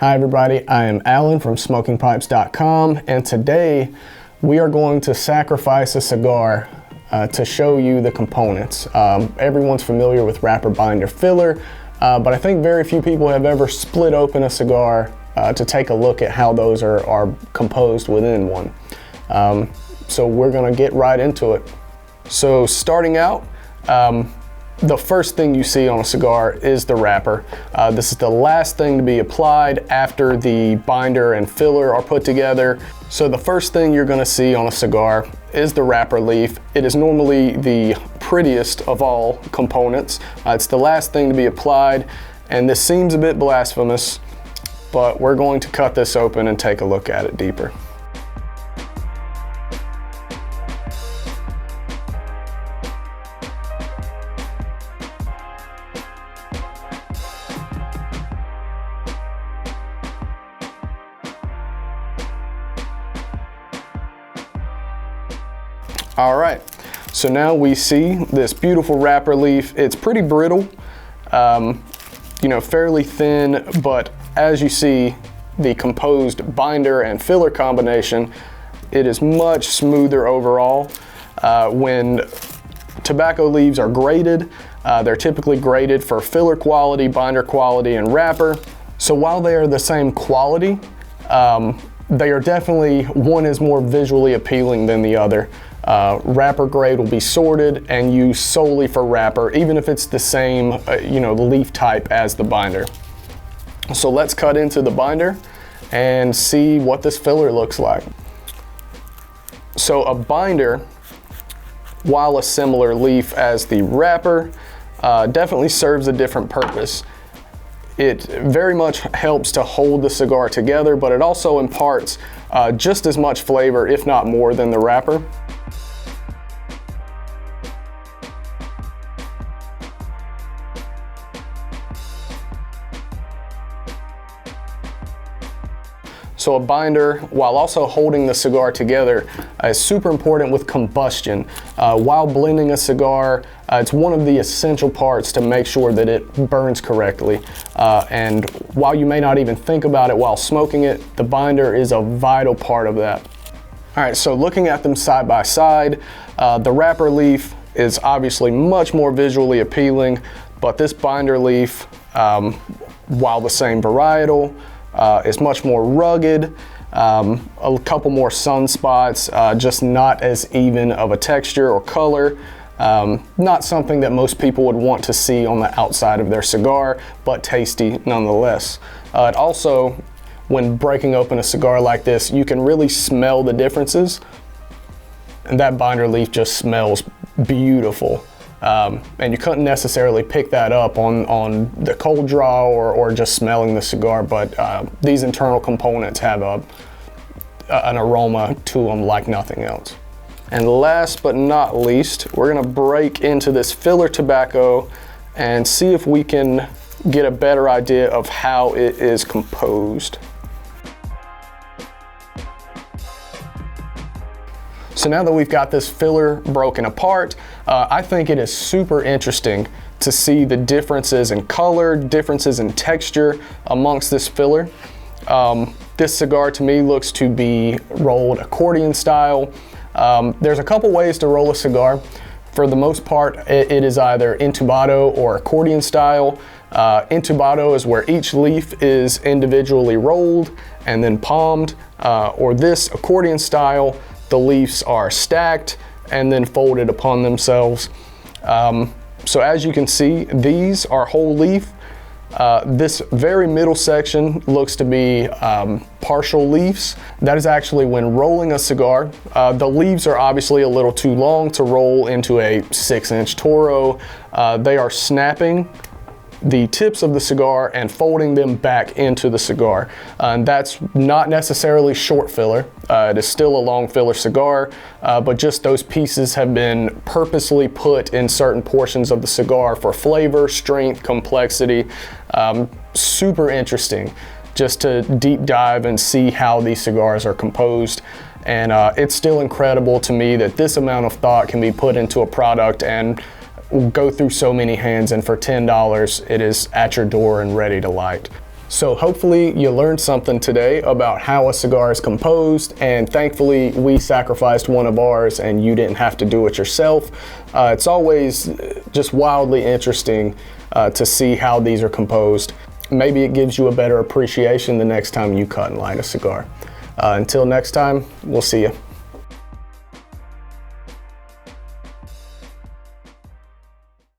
Hi everybody, I am Alan from smokingpipes.com, and today we are going to sacrifice a cigar to show you the components. Everyone's familiar with wrapper, binder, filler, but I think very few people have ever split open a cigar to take a look at how those are composed within one. So we're gonna get right into it. So starting out, the first thing you see on a cigar is the wrapper. This is the last thing to be applied after the binder and filler are put together. So the first thing you're gonna see on a cigar is the wrapper leaf. It is normally the prettiest of all components. It's the last thing to be applied, and this seems a bit blasphemous, but we're going to cut this open and take a look at it deeper. All right, so now we see this beautiful wrapper leaf. It's pretty brittle, fairly thin, but as you see, the composed binder and filler combination, it is much smoother overall. When tobacco leaves are graded, they're typically graded for filler quality, binder quality, and wrapper. So while they are the same quality, they are definitely, one is more visually appealing than the other. Wrapper grade will be sorted and used solely for wrapper, even if it's the same, the leaf type as the binder. So let's cut into the binder and see what this filler looks like. So a binder, while a similar leaf as the wrapper, definitely serves a different purpose. It very much helps to hold the cigar together, but it also imparts just as much flavor, if not more, than the wrapper. So a binder, while also holding the cigar together, is super important with combustion. While blending a cigar, it's one of the essential parts to make sure that it burns correctly. And while you may not even think about it while smoking it, the binder is a vital part of that. All right, so looking at them side by side, the wrapper leaf is obviously much more visually appealing, but this binder leaf, while the same varietal, is much more rugged, a couple more sunspots, just not as even of a texture or color. Not something that most people would want to see on the outside of their cigar, but tasty nonetheless. It also, when breaking open a cigar like this, you can really smell the differences, and that binder leaf just smells beautiful. And you couldn't necessarily pick that up on the cold draw or just smelling the cigar, but these internal components have an aroma to them like nothing else. And last but not least, we're gonna break into this filler tobacco and see if we can get a better idea of how it is composed. So now that we've got this filler broken apart, I think it is super interesting to see the differences in color, differences in texture amongst this filler. This cigar to me looks to be rolled accordion style. There's a couple ways to roll a cigar. For the most part, it is either intubado or accordion style. Intubado is where each leaf is individually rolled and then palmed, or this accordion style, the leaves are stacked and then folded upon themselves. So as you can see, these are whole leaf. This very middle section looks to be partial leaves. That is actually when rolling a cigar. The leaves are obviously a little too long to roll into a 6-inch Toro. They are snapping the tips of the cigar and folding them back into the cigar. And that's not necessarily short filler. It is still a long filler cigar, but just those pieces have been purposely put in certain portions of the cigar for flavor, strength, complexity. Super interesting just to deep dive and see how these cigars are composed. And it's still incredible to me that this amount of thought can be put into a product and go through so many hands, and for $10 it is at your door and ready to light. So hopefully you learned something today about how a cigar is composed, and thankfully we sacrificed one of ours and you didn't have to do it yourself. It's always just wildly interesting to see how these are composed. Maybe it gives you a better appreciation the next time you cut and light a cigar. Until next time, we'll see you.